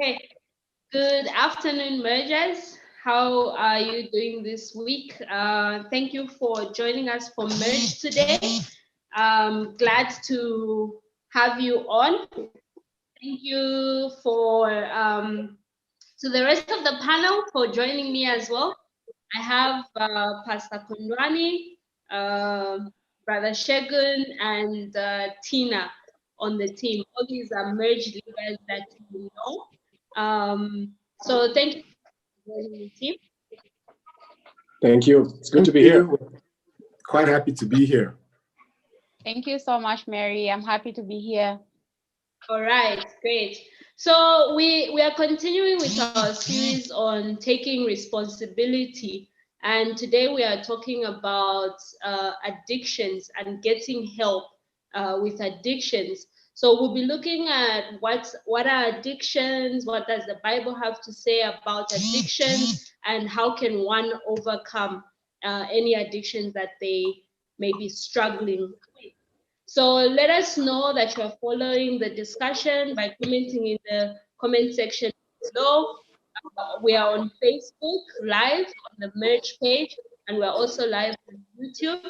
Okay. Good afternoon, mergers. How are you doing this week? Thank you for joining us for Merge today. Glad to have you on. Thank you for to the rest of the panel for joining me as well. I have Pastor Kundwani, Brother Shegun, and Tina on the team. All these are merge leaders that you know. So thank you for joining the team. Thank you. It's good to be here. Quite happy to be here. Thank you so much, Mary. I'm happy to be here. All right, great. So we are continuing with our series on taking responsibility. And today we are talking about addictions and getting help with addictions. So we'll be looking at what are addictions, what does the Bible have to say about addictions, and how can one overcome any addictions that they may be struggling with. So let us know that you're following the discussion by commenting in the comment section below. We are on Facebook Live on the Merge page, and we're also live on YouTube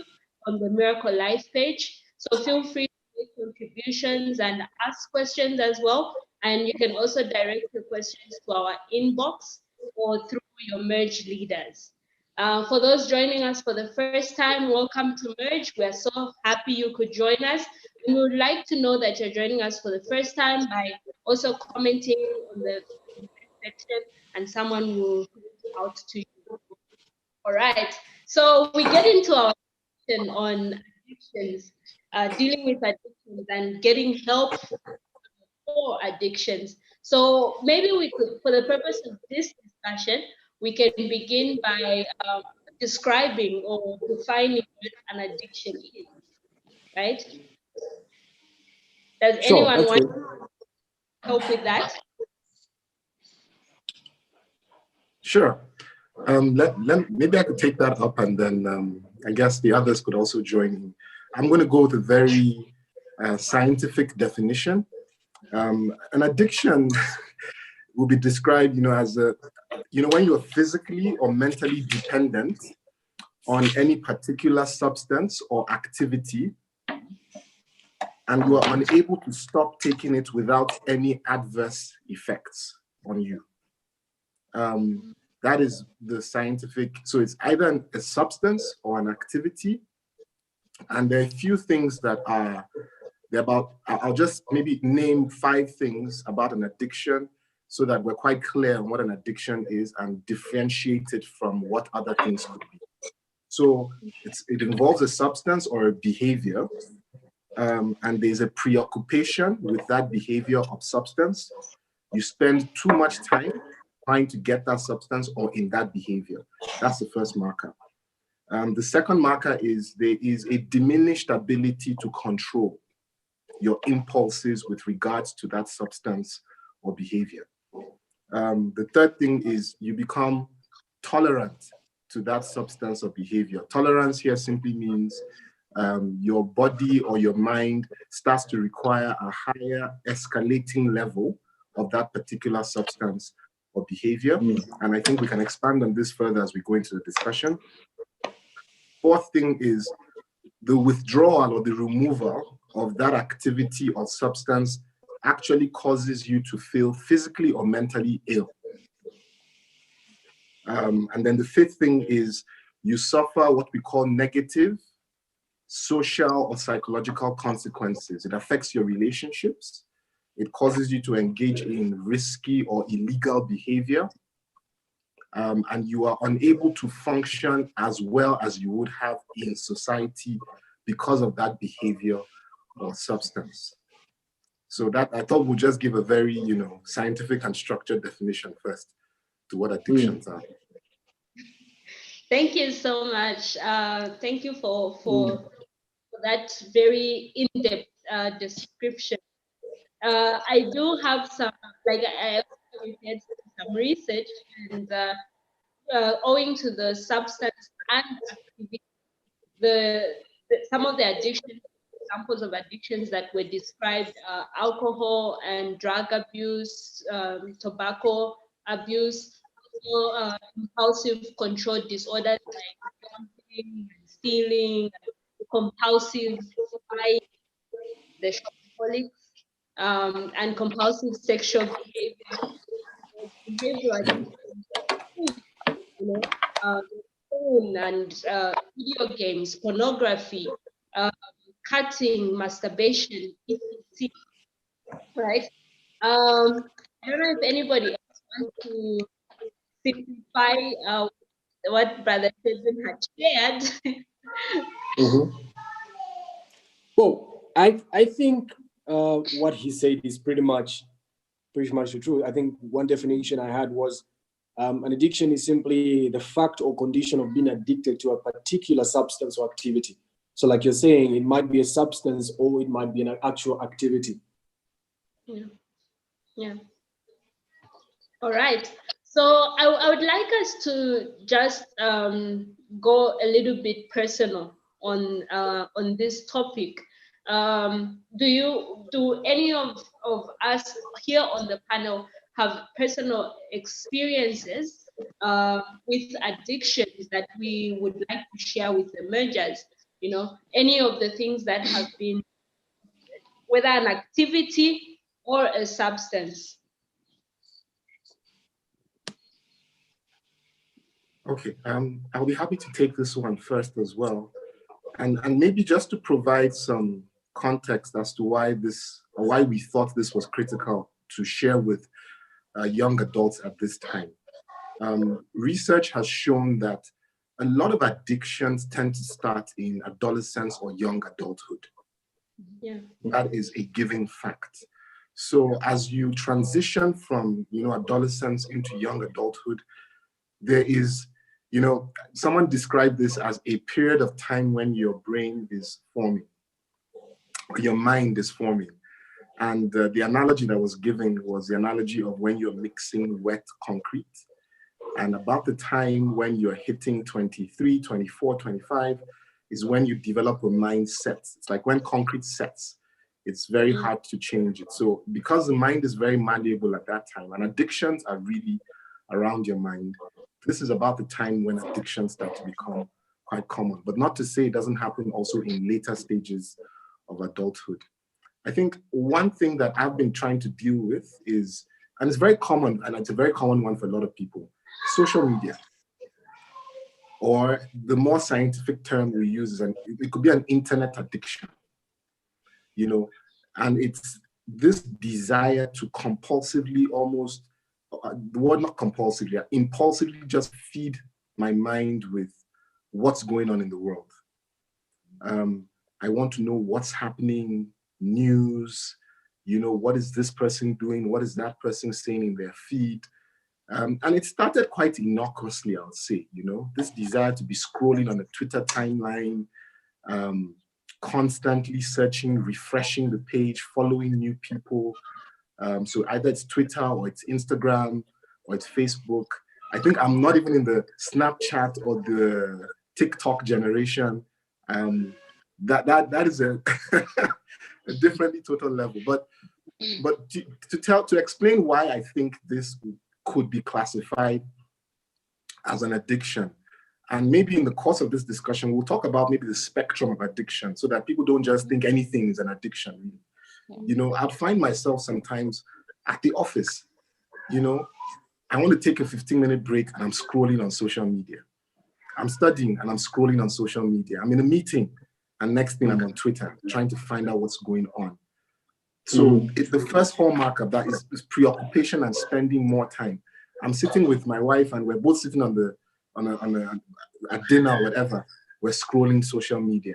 on the Miracle Life page. So feel free to make contributions and ask questions as well. And you can also direct your questions to our inbox or through your Merge leaders. For those joining us for the first time, welcome to Merge. We are so happy you could join us. We would like to know that you're joining us for the first time by also commenting on the section, and someone will reach out to you. All right, so we get into our section on addictions, dealing with addictions and getting help for addictions. So maybe we could, for the purpose of this discussion, we can begin by describing or defining what an addiction is, right? Does anyone want to help with that? Sure. Maybe I could take that up, and then I guess the others could also join in. I'm going to go with a very scientific definition. An addiction will be described, as when you're physically or mentally dependent on any particular substance or activity, and you are unable to stop taking it without any adverse effects on you. That is the scientific, so it's either a substance or an activity. And there are a few things that are about, I'll just maybe name 5 things about an addiction so that we're quite clear on what an addiction is and differentiate it from what other things could be. So it involves a substance or a behavior, and there's a preoccupation with that behavior of substance. You spend too much time trying to get that substance or in that behavior. That's the first marker. The second marker is there is a diminished ability to control your impulses with regards to that substance or behavior. The third thing is you become tolerant to that substance or behavior. Tolerance here simply means your body or your mind starts to require a higher escalating level of that particular substance or behavior. And I think we can expand on this further as we go into the discussion. Fourth thing is the withdrawal or the removal of that activity or substance actually causes you to feel physically or mentally ill. And then the fifth thing is you suffer what we call negative social or psychological consequences. It affects your relationships. It causes you to engage in risky or illegal behavior. And you are unable to function as well as you would have in society because of that behavior or substance. So that I thought we'll just give a very, scientific and structured definition first to what addictions are. Thank you so much. Thank you for that very in-depth description. I do have some, I did some research, and owing to the substance and activity, some of the addictions examples of addictions that were described are alcohol and drug abuse, tobacco abuse, also, impulsive control disorders like dumping, stealing, compulsive buying, the shopaholics, and compulsive sexual behavior, behavioral addictions, you know, phone and video games, pornography, cutting, masturbation, etc. Right? I don't know if anybody else wants to simplify what Brother Stephen had shared. Mhm. Well, I think what he said is pretty much the truth. I think one definition I had was an addiction is simply the fact or condition of being addicted to a particular substance or activity. So, like you're saying, it might be a substance or it might be an actual activity. Yeah. Yeah. All right. So I would like us to just go a little bit personal on this topic. Do any of us here on the panel have personal experiences with addictions that we would like to share with the mergers? You know, any of the things that have been, whether an activity or a substance. Okay, I'll be happy to take this one first as well. And maybe just to provide some context as to why we thought this was critical to share with young adults at this time. Research has shown that a lot of addictions tend to start in adolescence or young adulthood. Yeah. That is a given fact. So as you transition from adolescence into young adulthood, there is, someone described this as a period of time when your brain is forming, or your mind is forming. And the analogy that was given was the analogy of when you're mixing wet concrete. And about the time when you're hitting 23, 24, 25 is when you develop a mindset. It's like when concrete sets, it's very hard to change it. So because the mind is very malleable at that time, and addictions are really around your mind, this is about the time when addictions start to become quite common. But not to say it doesn't happen also in later stages of adulthood. I think one thing that I've been trying to deal with is, and it's very common, and it's a very common one for a lot of people, social media. Or the more scientific term we use is it could be an internet addiction, and it's this desire to compulsively almost, the word not compulsively, impulsively just feed my mind with what's going on in the world. I want to know what's happening, news, what is this person doing? What is that person saying in their feed? And it started quite innocuously, I would say, this desire to be scrolling on a Twitter timeline, constantly searching, refreshing the page, following new people. So either it's Twitter or it's Instagram or it's Facebook. I think I'm not even in the Snapchat or the TikTok generation. That is a, a differently total level. But to explain why I think this could be classified as an addiction, and maybe in the course of this discussion, we'll talk about maybe the spectrum of addiction so that people don't just think anything is an addiction. I'd find myself sometimes at the office, I want to take a 15-minute break and I'm scrolling on social media. I'm studying and I'm scrolling on social media. I'm in a meeting and next thing I'm on Twitter trying to find out what's going on. So it's the first hallmark of that is preoccupation and spending more time. I'm sitting with my wife and we're both sitting on a dinner or whatever. We're scrolling social media.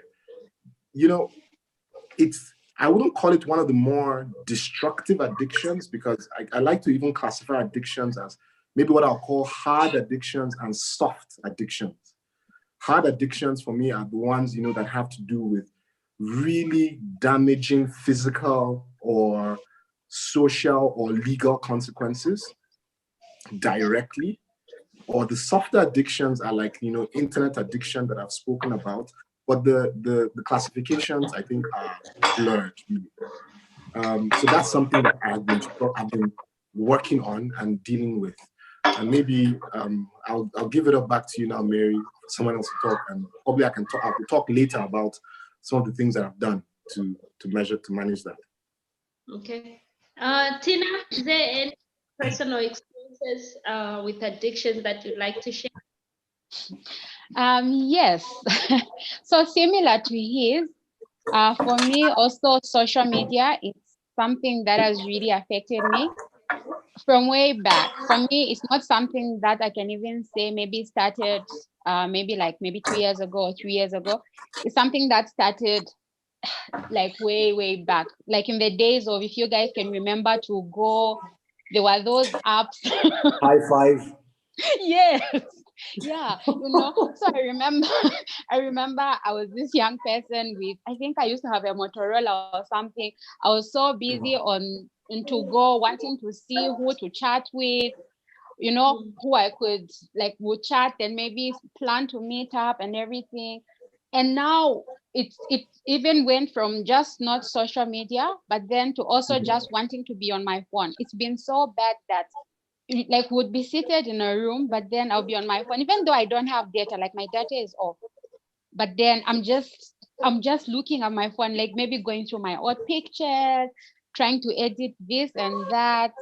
I wouldn't call it one of the more destructive addictions because I like to even classify addictions as maybe what I'll call hard addictions and soft addictions. Hard addictions for me are the ones, that have to do with really damaging physical or social or legal consequences directly. Or the softer addictions are like, internet addiction that I've spoken about, but the classifications I think are blurred. So that's something that I've been working on and dealing with. And maybe I'll give it up back to you now, Mary, for someone else to talk, and probably I can talk later about some of the things that I've done to manage that. Okay. Tina, is there any personal experiences with addictions that you'd like to share? Yes. So similar to his, for me also social media, it's something that has really affected me from way back. For me, it's not something that I can even say maybe started maybe 2 years ago or 3 years ago. It's something that started like way back, like in the days of, if you guys can remember, to go, there were those apps. High five. Yes. Yeah, so I remember I was this young person with, I think I used to have a Motorola or something. I was so busy on to go, wanting to see who to chat with, who I could would chat and maybe plan to meet up and everything. And now it even went from just not social media, but then to also just wanting to be on my phone. It's been so bad that would be seated in a room, but then I'll be on my phone, even though I don't have data, like my data is off. But then I'm just looking at my phone, like maybe going through my old pictures, trying to edit this and that.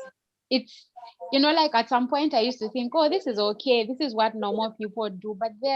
It's, at some point I used to think, oh, this is okay. This is what normal people do. But then